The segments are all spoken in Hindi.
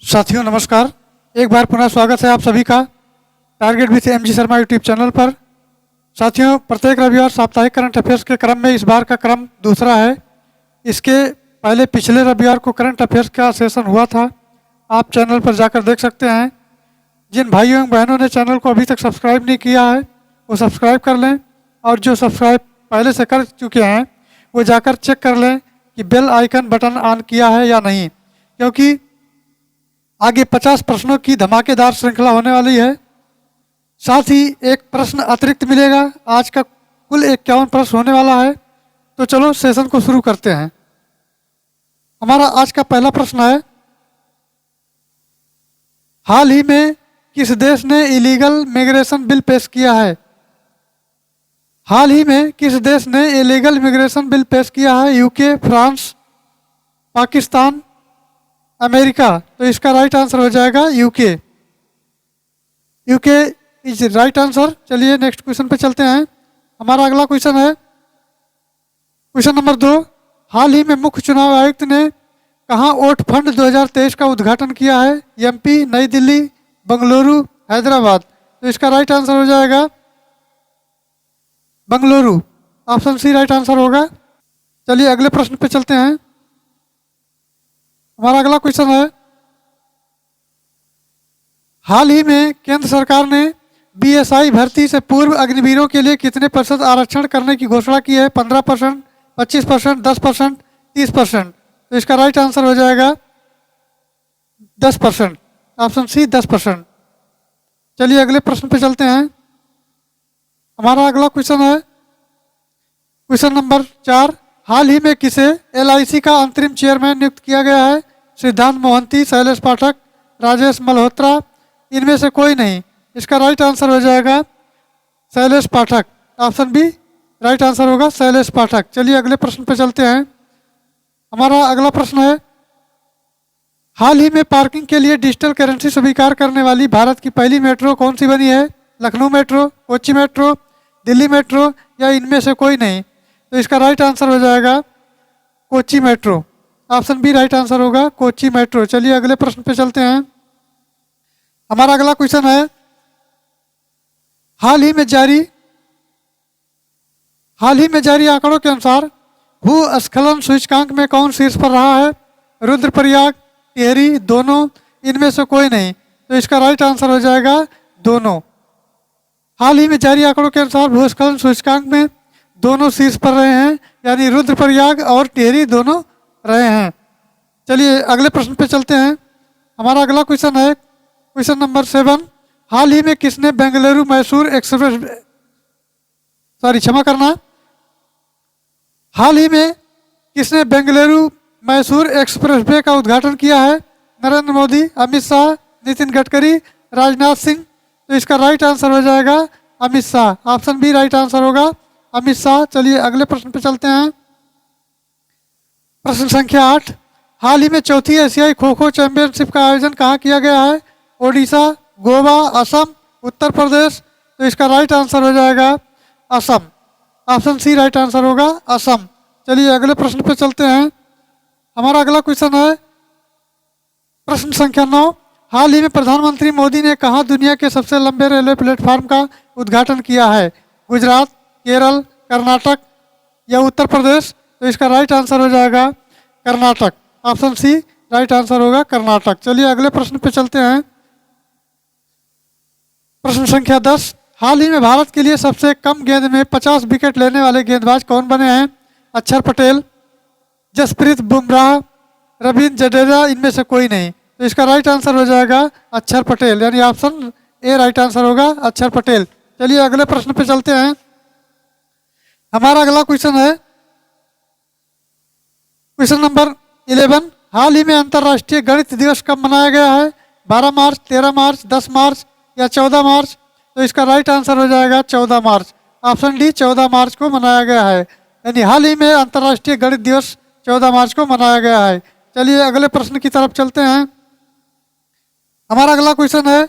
साथियों नमस्कार। एक बार पुनः स्वागत है आप सभी का target with MG Sharma YouTube channel पर। साथियों, प्रत्येक रविवार साप्ताहिक करंट अफेयर्स के क्रम में इस बार का क्रम दूसरा है। इसके पहले पिछले रविवार को करंट अफेयर्स का सेशन हुआ था, आप चैनल पर जाकर देख सकते हैं। जिन भाइयों एवं बहनों ने चैनल को अभी तक सब्सक्राइब नहीं किया है वो सब्सक्राइब कर लें, और जो सब्सक्राइब पहले से कर चुके हैं वो जाकर चेक कर लें कि बेल आइकन बटन ऑन किया है या नहीं, क्योंकि आगे 50 प्रश्नों की धमाकेदार श्रृंखला होने वाली है। साथ ही एक प्रश्न अतिरिक्त मिलेगा। आज का कुल 51 प्रश्न होने वाला है। तो चलो सेशन को शुरू करते हैं। हमारा आज का पहला प्रश्न है, हाल ही में किस देश ने इलीगल मिग्रेशन बिल पेश किया है? हाल ही में किस देश ने इलीगल इमिग्रेशन बिल पेश किया है? UK, France, Pakistan, America. तो इसका राइट आंसर हो जाएगा UK. UK is right answer. चलिए नेक्स्ट क्वेश्चन पे चलते हैं। हमारा अगला क्वेश्चन है क्वेश्चन नंबर 2। हाल ही में मुख्य चुनाव आयुक्त ने कहाँ वोट फंड 2023 का उद्घाटन किया है? एमपी, नई दिल्ली, बंगलुरु, हैदराबाद। तो इसका राइट आंसर हो जाएगा Bengaluru. Option C right answer होगा। चलिए अगले प्रश्न पे चलते हैं। हमारा अगला क्वेश्चन है, हाल ही में केंद्र सरकार ने बीएसआई भर्ती से पूर्व अग्निवीरों के लिए कितने प्रतिशत आरक्षण करने की घोषणा की है? 15%, 25%, 10%, 30%। तो इसका राइट आंसर हो जाएगा 10%। Option C 10%। चलिए अगले प्रश्न पे चलते हैं। हमारा अगला क्वेश्चन है क्वेश्चन नंबर 4। हाल ही में किसे एलआईसी का अंतरिम चेयरमैन नियुक्त किया गया है? सिद्धांत मोहंती, शैलेश पाठक, राजेश मल्होत्रा, इनमें से कोई नहीं। इसका राइट आंसर हो जाएगा शैलेश पाठक। ऑप्शन बी राइट आंसर होगा, शैलेश पाठक। चलिए अगले प्रश्न पे चलते हैं। हमारा अगला प्रश्न है, हाल ही में पार्किंग के लिए डिजिटल करेंसी स्वीकार करने वाली भारत की पहली मेट्रो कौन सी बनी है? Lucknow metro, Kochi metro, Delhi metro, या इनमें से कोई नहीं। तो इसका राइट आंसर हो जाएगा Kochi metro. Option B right answer होगा, कोच्चि मेट्रो। चलिए अगले प्रश्न पे चलते हैं। हमारा अगला क्वेश्चन है, हाल ही में जारी आंकड़ों के अनुसार भूस्खलन सूचकांक में कौन शीर्ष पर रहा है? रुद्रप्रयाग, टिहरी, दोनों, इनमें से कोई नहीं। तो इसका राइट आंसर हो जाएगा दोनों। हाल ही में जारी आंकड़ों के अनुसार भूस्खलन सूचकांक में दोनों शीर्ष पर रहे हैं, यानी रुद्रप्रयाग और टिहरी दोनों रहे हैं। चलिए अगले प्रश्न पे चलते हैं। हमारा अगला क्वेश्चन है क्वेश्चन नंबर 7। हाल ही में किसने बेंगलुरु मैसूर एक्सप्रेस हाल ही में किसने बेंगलुरु मैसूर एक्सप्रेसवे का उद्घाटन किया है? नरेंद्र मोदी, अमित शाह, नितिन गडकरी, राजनाथ सिंह। तो इसका राइट आंसर हो जाएगा Amit Shah. Option B right answer होगा, अमित शाह। चलिए अगले प्रश्न पे चलते हैं। प्रश्न संख्या 8। हाल ही में चौथी एशियाई खो खो चैंपियनशिप का आयोजन कहाँ किया गया है? ओडिशा, गोवा, असम, उत्तर प्रदेश। तो इसका राइट आंसर हो जाएगा Assam. Option C right answer होगा, असम। चलिए अगले प्रश्न पे चलते हैं। हमारा अगला क्वेश्चन है प्रश्न संख्या 9। हाल ही में प्रधानमंत्री मोदी ने कहाँ दुनिया के सबसे लंबे रेलवे प्लेटफॉर्म का उद्घाटन किया है? गुजरात, केरल, कर्नाटक, या उत्तर प्रदेश। तो इसका राइट आंसर हो जाएगा Karnataka. Option C right answer होगा, कर्नाटक। चलिए अगले प्रश्न पे चलते हैं। प्रश्न संख्या 10। हाल ही में भारत के लिए सबसे कम गेंद में 50 विकेट लेने वाले गेंदबाज कौन बने हैं? अक्षर पटेल, जसप्रीत बुमराह, रविंद्र जडेजा, इनमें से कोई नहीं। तो इसका राइट आंसर हो जाएगा अक्षर पटेल, यानी ऑप्शन ए राइट आंसर होगा, अक्षर पटेल। चलिए अगले प्रश्न पे चलते हैं। हमारा अगला क्वेश्चन है क्वेश्चन नंबर 11। हाल ही में अंतर्राष्ट्रीय गणित दिवस कब मनाया गया है? 12 मार्च, 13 मार्च, 10 मार्च, या 14 मार्च। तो इसका राइट आंसर हो जाएगा 14 मार्च। ऑप्शन डी 14 मार्च को मनाया गया है, यानी हाल ही में अंतर्राष्ट्रीय गणित दिवस 14 मार्च को मनाया गया है। चलिए अगले प्रश्न की तरफ चलते हैं। हमारा अगला क्वेश्चन है,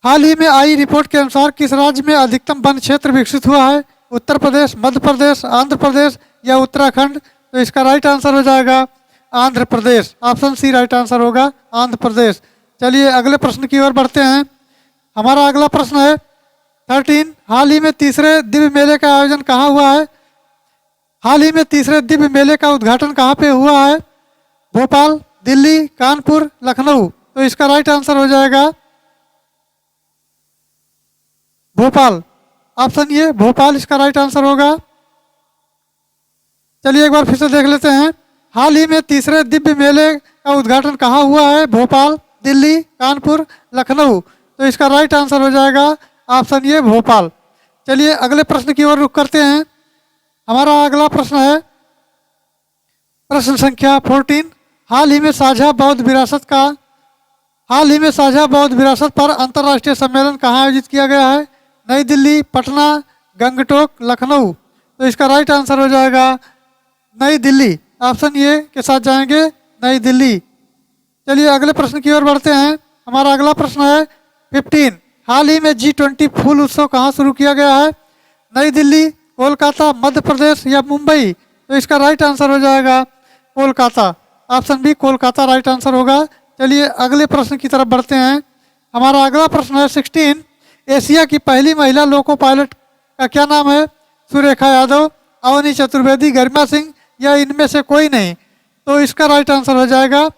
हाल ही में आई रिपोर्ट के अनुसार किस राज्य में अधिकतम वन क्षेत्र विकसित हुआ है? उत्तर प्रदेश, मध्य प्रदेश, आंध्र प्रदेश, या उत्तराखंड। तो इसका राइट आंसर हो जाएगा Andhra Pradesh. Option C right answer होगा, आंध्र प्रदेश। चलिए अगले प्रश्न की ओर बढ़ते हैं। हमारा अगला प्रश्न है 13, हाल ही में तीसरे दिव्य मेले का आयोजन कहाँ हुआ है? हाल ही में तीसरे दिव्य मेले का उद्घाटन कहाँ पे हुआ है? भोपाल, दिल्ली, कानपुर, लखनऊ। तो इसका राइट आंसर हो जाएगा भोपाल। ऑप्शन ये भोपाल इसका राइट आंसर होगा। चलिए एक बार फिर से देख लेते हैं। हाल ही में तीसरे दिव्य मेले का उद्घाटन कहाँ हुआ है? भोपाल, दिल्ली, कानपुर, लखनऊ। तो इसका राइट आंसर हो जाएगा ऑप्शन ये भोपाल। चलिए अगले प्रश्न की ओर रुख करते हैं। हमारा अगला प्रश्न है प्रश्न संख्या 14, हाल ही में साझा बौद्ध विरासत पर अंतर्राष्ट्रीय सम्मेलन कहाँ आयोजित किया गया है? नई दिल्ली, पटना, गंगटोक, लखनऊ। तो इसका राइट आंसर हो जाएगा नई दिल्ली। ऑप्शन ये के साथ जाएंगे नई दिल्ली। चलिए अगले प्रश्न की ओर बढ़ते हैं। हमारा अगला प्रश्न है 15, हाल ही में G20 फूल उत्सव कहाँ शुरू किया गया है? नई दिल्ली, कोलकाता, मध्य प्रदेश या मुंबई। तो इसका राइट आंसर हो जाएगा Kolkata. Option B Kolkata right answer होगा। चलिए अगले प्रश्न की तरफ बढ़ते हैं। हमारा अगला प्रश्न है 16, एशिया की पहली महिला लोको पायलट का क्या नाम है? सुरेखा यादव, अवनी चतुर्वेदी, गरिमा सिंह या इनमें से कोई नहीं। तो इसका राइट आंसर हो जाएगा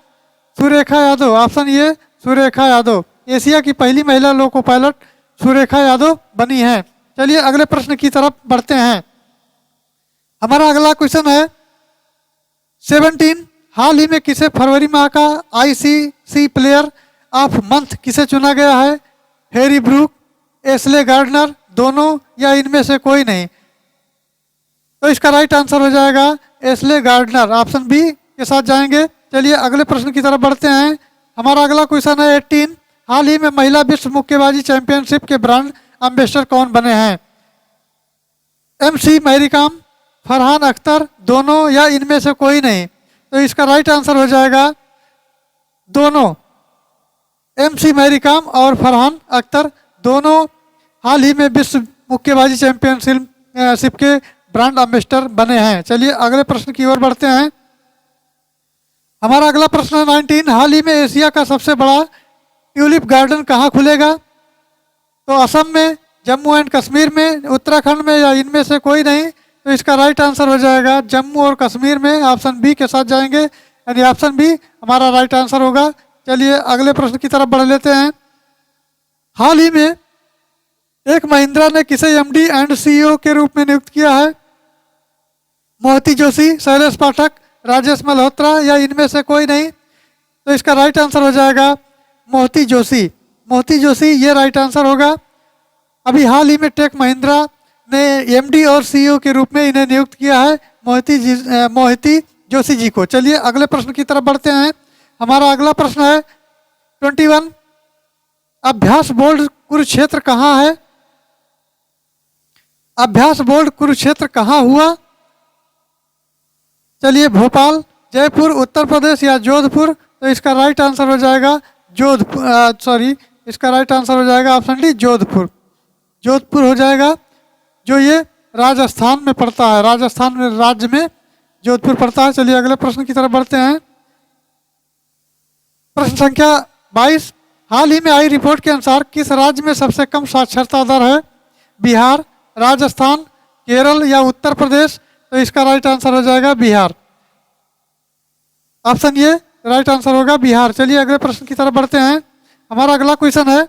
सुरेखा यादव। ऑप्शन ये सुरेखा यादव। एशिया की पहली महिला लोको पायलट सुरेखा यादव बनी है। चलिए अगले प्रश्न की तरफ बढ़ते हैं। हमारा अगला क्वेश्चन है 17, हाल ही में किसे फरवरी माह का ICC प्लेयर ऑफ मंथ किसे चुना गया है? हैरी ब्रूक, एस्ले गार्डनर, दोनों या इनमें से कोई नहीं। तो इसका राइट आंसर हो जाएगा एस्ले गार्डनर। ऑप्शन बी के साथ जाएंगे। चलिए अगले प्रश्न की तरफ बढ़ते हैं। हमारा अगला क्वेश्चन है 18, हाल ही में महिला विश्व मुक्केबाजी चैंपियनशिप के ब्रांड एम्बेसडर कौन बने हैं? MC मैरीकॉम, फरहान अख्तर, दोनों या इनमें से कोई नहीं। तो इसका राइट आंसर हो जाएगा दोनों। MC मैरीकॉम और फरहान अख्तर दोनों हाल ही में विश्व मुक्केबाजी चैंपियनशिप के ब्रांड एम्बेसडर बने हैं। चलिए अगले प्रश्न की ओर बढ़ते हैं। हमारा अगला प्रश्न है 19, हाल ही में एशिया का सबसे बड़ा ट्यूलिप गार्डन कहाँ खुलेगा? तो असम में, जम्मू एंड कश्मीर में, उत्तराखंड में या इनमें से कोई नहीं। तो इसका राइट आंसर हो जाएगा जम्मू और कश्मीर में। ऑप्शन बी के साथ जाएंगे, यानी ऑप्शन बी हमारा राइट आंसर होगा। चलिए अगले प्रश्न की तरफ बढ़ लेते हैं। हाल ही में एक महिंद्रा ने किसे MD एंड CEO के रूप में नियुक्त किया है? मोहिती जोशी, शैलेश पाठक, राजेश मल्होत्रा या इनमें से कोई नहीं। तो इसका राइट आंसर हो जाएगा मोहिती जोशी। मोहिती जोशी ये राइट आंसर होगा। अभी हाल ही में टेक महिंद्रा ने MD और CEO के रूप में इन्हें नियुक्त किया है, मोहिती जोशी जी को। चलिए अगले प्रश्न की तरफ बढ़ते हैं। हमारा अगला प्रश्न है 21, अभ्यास बोर्ड कुरुक्षेत्र कहाँ है? अभ्यास बोर्ड कुरुक्षेत्र कहाँ हुआ? चलिए भोपाल, जयपुर, उत्तर प्रदेश या जोधपुर। तो इसका राइट आंसर हो जाएगा इसका राइट आंसर हो जाएगा ऑप्शन डी जोधपुर। जोधपुर हो जाएगा, जो ये राजस्थान में पड़ता है। राजस्थान में राज्य में जोधपुर पड़ता है। चलिए अगले प्रश्न की तरफ बढ़ते हैं। प्रश्न संख्या 22, हाल ही में आई रिपोर्ट के अनुसार किस राज्य में सबसे कम साक्षरता दर है? बिहार, राजस्थान, केरल या उत्तर प्रदेश। तो इसका राइट आंसर हो जाएगा बिहार। ऑप्शन ये राइट आंसर होगा बिहार। चलिए अगले प्रश्न की तरफ बढ़ते हैं। हमारा अगला क्वेश्चन है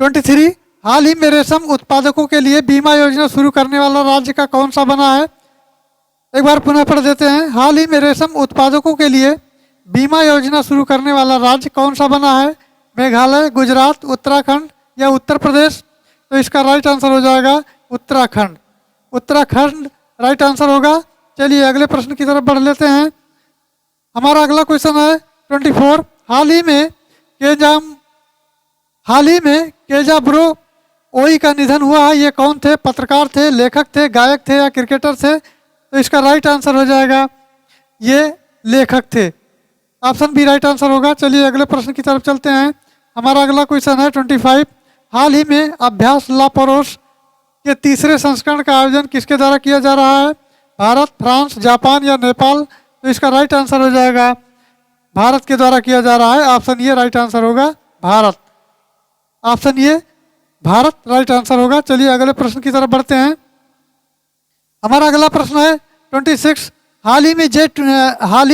23, हाल ही में रेशम उत्पादकों के लिए बीमा योजना शुरू करने वाला राज्य का कौन सा बना है? एक बार पुनः पढ़ देते हैं। हाल ही में रेशम उत्पादकों के लिए बीमा योजना शुरू करने वाला राज्य कौन सा बना है? मेघालय, गुजरात, उत्तराखंड या उत्तर प्रदेश। तो इसका राइट आंसर हो जाएगा उत्तराखंड। उत्तराखंड राइट आंसर होगा। चलिए अगले प्रश्न की तरफ बढ़ लेते हैं। हमारा अगला क्वेश्चन है 24, हाल ही में केजाब्रो ओई का निधन हुआ है। ये कौन थे? पत्रकार थे, लेखक थे, गायक थे या क्रिकेटर थे? तो इसका राइट आंसर हो जाएगा ये लेखक थे। ऑप्शन बी राइट आंसर होगा। चलिए अगले प्रश्न की तरफ चलते हैं। हमारा अगला क्वेश्चन है 25, हाल ही में अभ्यास लापरोस के तीसरे संस्करण का आयोजन किसके द्वारा किया जा रहा है? भारत, फ्रांस, जापान या नेपाल? तो इसका राइट आंसर हो जाएगा भारत के द्वारा किया जा रहा है। ऑप्शन ये राइट आंसर होगा, भारत। ऑप्शन ये भारत राइट आंसर होगा। चलिए अगले प्रश्न की तरफ बढ़ते हैं। हमारा अगला प्रश्न है 26। हाल ही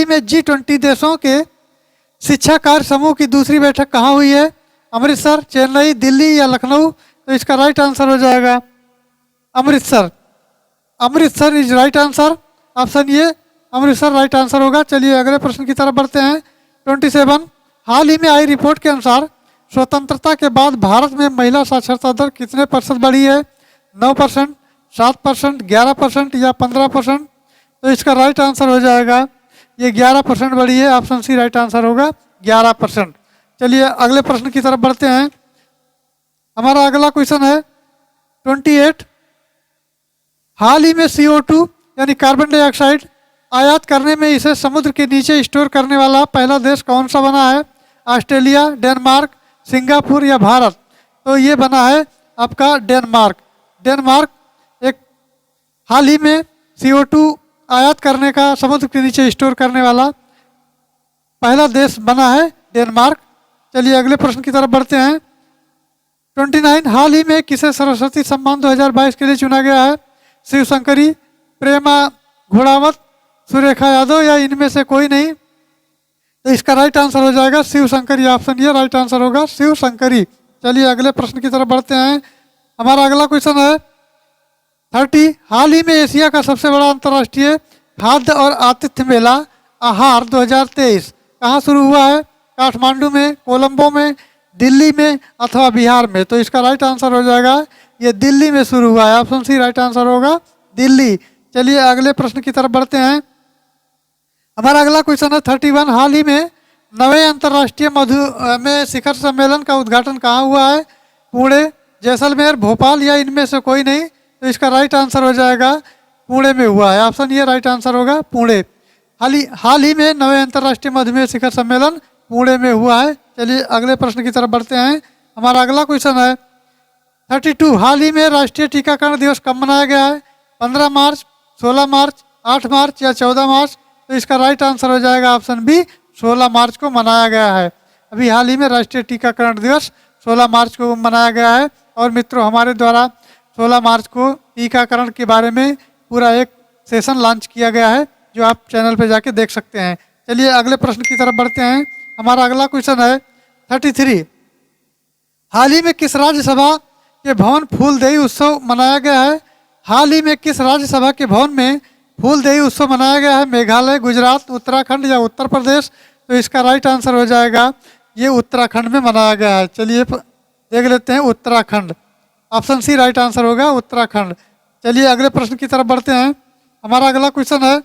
में G20 देशों के शिक्षा कार्य समूह की दूसरी बैठक कहाँ हुई है? अमृतसर, चेन्नई, दिल्ली या लखनऊ? तो इसका राइट आंसर हो जाएगा Amritsar. Amritsar is right answer. Option ये अमृतसर राइट आंसर होगा। चलिए अगले प्रश्न की तरफ बढ़ते हैं। 27। हाल ही में आई रिपोर्ट के अनुसार स्वतंत्रता के बाद भारत में महिला साक्षरता दर कितने प्रतिशत बढ़ी है? 9%, 7%, 11% या 15%? तो इसका राइट आंसर हो जाएगा ये 11% बढ़ी है। ऑप्शन सी राइट आंसर होगा 11%। चलिए अगले प्रश्न की तरफ बढ़ते हैं। हमारा अगला क्वेश्चन है 28। हाल ही में CO2 यानी कार्बन डाइऑक्साइड आयात करने में इसे समुद्र के नीचे स्टोर करने वाला पहला देश कौन सा बना है? ऑस्ट्रेलिया, डेनमार्क, सिंगापुर या भारत? तो ये बना है आपका डेनमार्क। डेनमार्क एक हाल ही में CO2 आयात करने का समुद्र के नीचे स्टोर करने वाला पहला देश बना है डेनमार्क। चलिए अगले प्रश्न की तरफ बढ़ते हैं। 29। हाल ही में किसे सरस्वती सम्मान 2022 के लिए चुना गया है? शिवशंकरी, प्रेमा घोड़ावत, सुरेखा यादव या इनमें से कोई नहीं? तो इसका राइट आंसर हो जाएगा शिवशंकरी। ऑप्शन ये राइट आंसर होगा शिवशंकरी। चलिए अगले प्रश्न की तरफ बढ़ते हैं। हमारा अगला क्वेश्चन है 30। हाल ही में एशिया का सबसे बड़ा अंतर्राष्ट्रीय खाद्य और आतिथ्य मेला आहार 2023 कहाँ शुरू हुआ है? काठमांडू में, कोलंबो में, दिल्ली में अथवा बिहार में? तो इसका राइट आंसर हो जाएगा ये दिल्ली में शुरू हुआ है। ऑप्शन सी राइट आंसर होगा दिल्ली। चलिए अगले प्रश्न की तरफ बढ़ते हैं। हमारा अगला क्वेश्चन है 31। हाल ही में 9वें अंतर्राष्ट्रीय मधुमेह शिखर सम्मेलन का उद्घाटन कहाँ हुआ है? पुणे, जैसलमेर, भोपाल या इनमें से कोई नहीं? तो इसका राइट आंसर हो जाएगा पुणे में हुआ है। ऑप्शन ये राइट आंसर होगा पुणे। हाल ही में 9वें अंतर्राष्ट्रीय मधुमेह शिखर सम्मेलन पुणे में हुआ है। चलिए अगले प्रश्न की तरफ बढ़ते हैं। हमारा अगला क्वेश्चन है 32। हाल ही में राष्ट्रीय टीकाकरण दिवस कब मनाया गया है? 15 मार्च, 16 मार्च, 8 मार्च या 14 मार्च? तो इसका राइट आंसर हो जाएगा ऑप्शन बी 16 मार्च को मनाया गया है। अभी हाल ही में राष्ट्रीय टीकाकरण दिवस 16 मार्च को मनाया गया है। और मित्रों हमारे द्वारा 16 मार्च को टीकाकरण के बारे में पूरा एक सेशन लॉन्च किया गया है जो आप चैनल पे जाके देख सकते हैं। चलिए अगले प्रश्न की तरफ बढ़ते हैं। हमारा अगला क्वेश्चन है 33। हाल ही में किस राज्यसभा के भवन फूलदेई उत्सव मनाया गया है? हाल ही में किस राज्यसभा के भवन में फूलदेई उत्सव मनाया गया है? मेघालय, गुजरात, उत्तराखंड या उत्तर प्रदेश? तो इसका राइट आंसर हो जाएगा ये उत्तराखंड में मनाया गया है। चलिए देख लेते हैं Uttarakhand. Option C right answer होगा उत्तराखंड। चलिए अगले प्रश्न की तरफ बढ़ते हैं। हमारा अगला क्वेश्चन है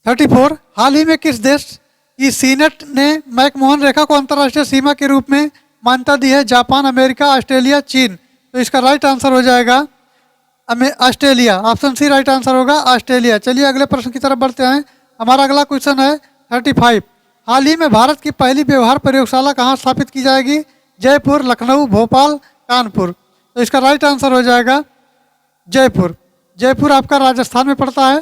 34। हाल ही में किस देश की सीनेट ने मैकमोहन रेखा को अंतर्राष्ट्रीय सीमा के रूप में मान्यता दी है? जापान, अमेरिका, ऑस्ट्रेलिया, चीन? तो इसका राइट आंसर हो जाएगा Australia. Option C right answer होगा ऑस्ट्रेलिया। चलिए अगले प्रश्न की तरफ बढ़ते हैं। हमारा अगला क्वेश्चन है 35। हाल ही में भारत की पहली व्यवहार प्रयोगशाला कहाँ स्थापित की जाएगी? जयपुर, लखनऊ, भोपाल, कानपुर? तो इसका राइट आंसर हो जाएगा जयपुर। जयपुर आपका राजस्थान में पड़ता है।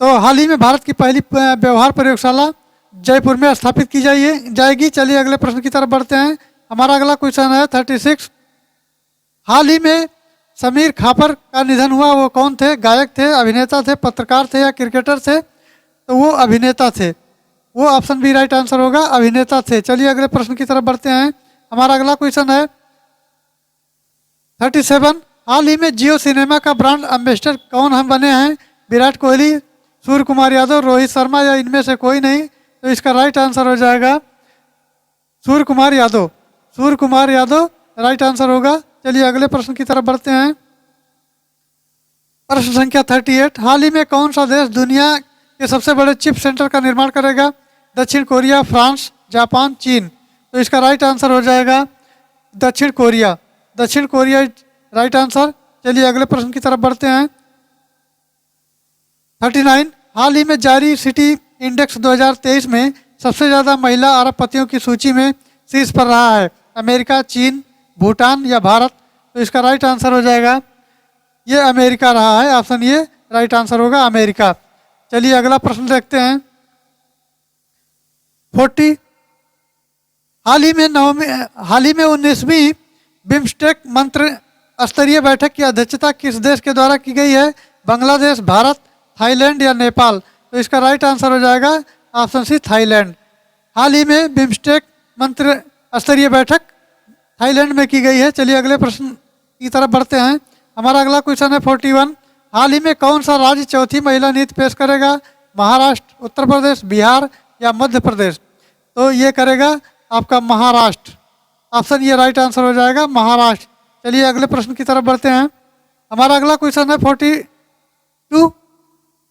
तो हाल ही में भारत की पहली व्यवहार प्रयोगशाला जयपुर में स्थापित की जाएगी। चलिए अगले प्रश्न की तरफ बढ़ते हैं। हमारा अगला क्वेश्चन है 36। हाल ही में समीर खापर का निधन हुआ, वो कौन थे? गायक थे, अभिनेता थे, पत्रकार थे या क्रिकेटर थे? तो वो अभिनेता थे। वो ऑप्शन बी राइट आंसर होगा अभिनेता थे। चलिए अगले प्रश्न की तरफ बढ़ते हैं। हमारा अगला क्वेश्चन है 37। हाल ही में जियो सिनेमा का ब्रांड एम्बेसडर कौन हम बने हैं? विराट कोहली, सूर्य कुमार यादव, रोहित शर्मा या इनमें से कोई नहीं? तो इसका राइट आंसर हो जाएगा सूर्य कुमार यादव। सूर्य कुमार यादव राइट आंसर होगा। चलिए अगले प्रश्न की तरफ बढ़ते हैं। प्रश्न संख्या 38। हाल ही में कौन सा देश दुनिया के सबसे बड़े चिप सेंटर का निर्माण करेगा? दक्षिण कोरिया, फ्रांस, जापान, चीन? तो इसका राइट आंसर हो जाएगा दक्षिण कोरिया। दक्षिण कोरिया राइट आंसर। चलिए अगले प्रश्न की तरफ बढ़ते हैं। 39। हाल ही में जारी सिटी इंडेक्स 2023 में सबसे ज़्यादा महिला अरबपतियों की सूची में शीर्ष पर रहा है? अमेरिका, चीन, भूटान या भारत? तो इसका राइट आंसर हो जाएगा ये अमेरिका रहा है। ऑप्शन ये राइट आंसर होगा, अमेरिका। चलिए अगला प्रश्न देखते हैं। 40 हाल ही में 19वीं बिम्स्टेक मंत्र स्तरीय बैठक की अध्यक्षता किस देश के द्वारा की गई है? बांग्लादेश, भारत, थाईलैंड या नेपाल? तो इसका राइट आंसर हो जाएगा ऑप्शन सी, थाईलैंड। हाल ही में बिम्स्टेक मंत्र स्तरीय बैठक थाईलैंड में की गई है। चलिए अगले प्रश्न की तरफ बढ़ते हैं। हमारा अगला क्वेश्चन है 41। हाल ही में कौन सा राज्य चौथी महिला नीति पेश करेगा? महाराष्ट्र, उत्तर प्रदेश, बिहार या मध्य प्रदेश? तो ये करेगा आपका महाराष्ट्र। ऑप्शन ये राइट आंसर हो जाएगा, महाराष्ट्र। चलिए अगले प्रश्न की तरफ बढ़ते हैं। हमारा अगला क्वेश्चन है 42।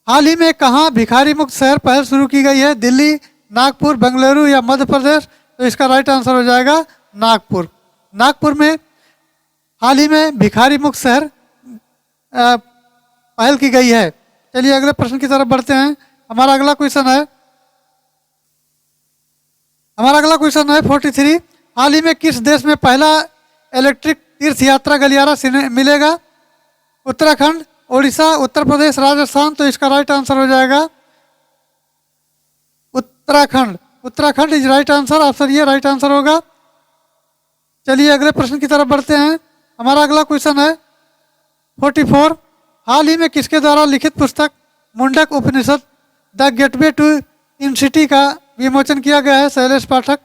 हाल ही में कहाँ भिखारी मुक्त शहर पहल शुरू की गई है? दिल्ली, नागपुर, बेंगलुरु या मध्य प्रदेश? तो इसका राइट आंसर हो जाएगा नागपुर। नागपुर में हाल ही में भिखारी मुक्त शहर पहल की गई है। चलिए अगले प्रश्न की तरफ बढ़ते हैं। हमारा अगला क्वेश्चन है 43। हाल ही में किस देश में पहला इलेक्ट्रिक तीर्थ यात्रा गलियारा मिलेगा? उत्तराखंड, ओडिशा, उत्तर प्रदेश, राजस्थान? तो इसका राइट आंसर हो जाएगा Uttarakhand. Uttarakhand is right answer. Option ये राइट आंसर होगा। चलिए अगले प्रश्न की तरफ बढ़ते हैं। हमारा अगला क्वेश्चन है 44। हाल ही में किसके द्वारा लिखित पुस्तक मुंडक उपनिषद द गेटवे टू इनसिटी का विमोचन किया गया है? शैलेश पाठक,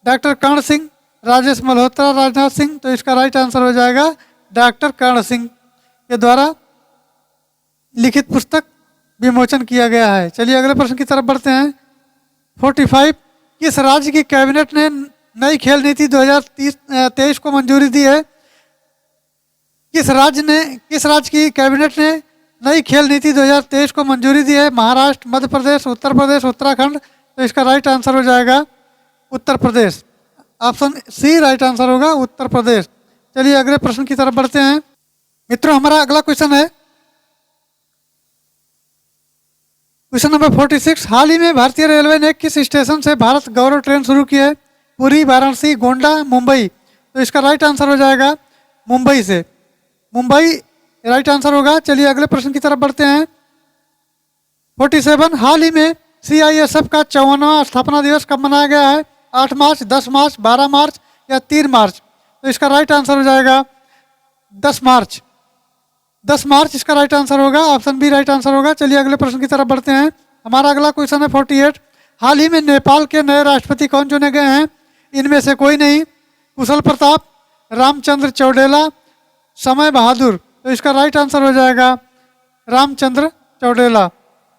डॉक्टर कर्ण सिंह, राजेश मल्होत्रा, राजनाथ सिंह? तो इसका राइट आंसर हो जाएगा डॉक्टर कर्ण सिंह के द्वारा लिखित पुस्तक विमोचन किया गया है। चलिए अगले प्रश्न की तरफ बढ़ते हैं। 45। किस राज्य की कैबिनेट ने नई खेल नीति 2023 को मंजूरी दी है? किस राज्य की कैबिनेट ने नई खेल नीति 2023 को मंजूरी दी है? महाराष्ट्र, मध्य प्रदेश, उत्तर प्रदेश, उत्तराखंड? तो इसका राइट आंसर हो जाएगा Uttar Pradesh. Option C right answer होगा, उत्तर प्रदेश। चलिए अगले प्रश्न की तरफ बढ़ते हैं। मित्रों हमारा अगला क्वेश्चन है क्वेश्चन नंबर 46। हाल ही में भारतीय रेलवे ने किस स्टेशन से भारत गौरव ट्रेन शुरू की है? पुरी, वाराणसी, गोंडा, मुंबई? तो इसका राइट आंसर हो जाएगा मुंबई से। मुंबई राइट आंसर होगा। चलिए अगले प्रश्न की तरफ बढ़ते हैं। 47। हाल ही में CISF का 54वां स्थापना दिवस कब मनाया गया है? 8 मार्च, 10 मार्च, 12 मार्च या 3 मार्च? तो इसका राइट आंसर हो जाएगा 10 मार्च। 10 मार्च इसका राइट आंसर होगा। ऑप्शन बी राइट आंसर होगा। चलिए अगले प्रश्न की तरफ बढ़ते हैं। हमारा अगला क्वेश्चन है 48। हाल ही में नेपाल के नए राष्ट्रपति कौन चुने गए हैं? इनमें से कोई नहीं। कुशल प्रताप, रामचंद्र चौडेला, समय बहादुर? तो इसका राइट आंसर हो जाएगा Ramchandra Chaudela.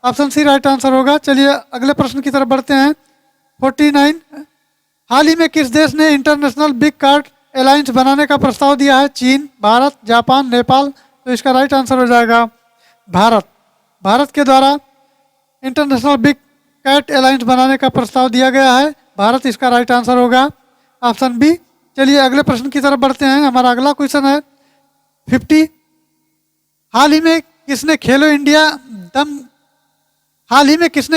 Option C right answer होगा। चलिए अगले प्रश्न की तरफ बढ़ते हैं। 49। हाल ही में किस देश ने इंटरनेशनल बिग कार्ड अलायंस बनाने का प्रस्ताव दिया है? चीन, भारत, जापान, नेपाल? तो इसका राइट आंसर हो जाएगा भारत। भारत के द्वारा इंटरनेशनल बिग कैट अलायंस बनाने का प्रस्ताव दिया गया है। भारत इसका राइट आंसर होगा, ऑप्शन बी। चलिए अगले प्रश्न की तरफ बढ़ते हैं। हमारा अगला क्वेश्चन है 50। हाल ही में किसने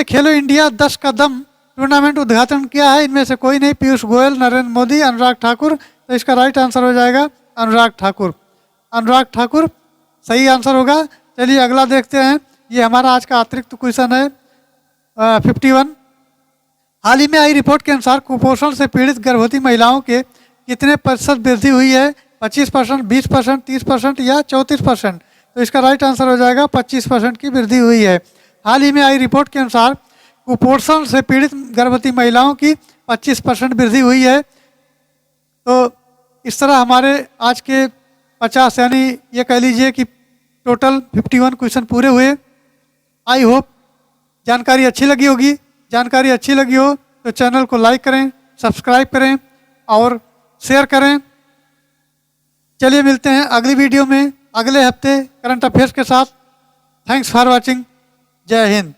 खेलो इंडिया 10 का दम टूर्नामेंट उद्घाटन किया है? इनमें से कोई नहीं। पीयूष गोयल, नरेंद्र मोदी, अनुराग ठाकुर? तो इसका राइट आंसर हो जाएगा अनुराग ठाकुर। अनुराग ठाकुर सही आंसर होगा। चलिए अगला देखते हैं। ये हमारा आज का अतिरिक्त क्वेश्चन है 51। हाल ही में आई रिपोर्ट के अनुसार कुपोषण से पीड़ित गर्भवती महिलाओं के कितने प्रतिशत वृद्धि हुई है? 25%, 20%, 30% या 34%? तो इसका राइट आंसर हो जाएगा 25% की वृद्धि हुई है। हाल ही में आई रिपोर्ट के अनुसार कुपोषण से पीड़ित गर्भवती महिलाओं की 25% वृद्धि हुई है। तो इस तरह हमारे आज के 50 यानी ये कह लीजिए कि टोटल 51 क्वेश्चन पूरे हुए। आई होप जानकारी अच्छी लगी होगी। जानकारी अच्छी लगी हो तो चैनल को लाइक करें, सब्सक्राइब करें और शेयर करें। चलिए मिलते हैं अगली वीडियो में अगले हफ्ते करंट अफेयर्स के साथ। Thanks for watching. जय हिंद।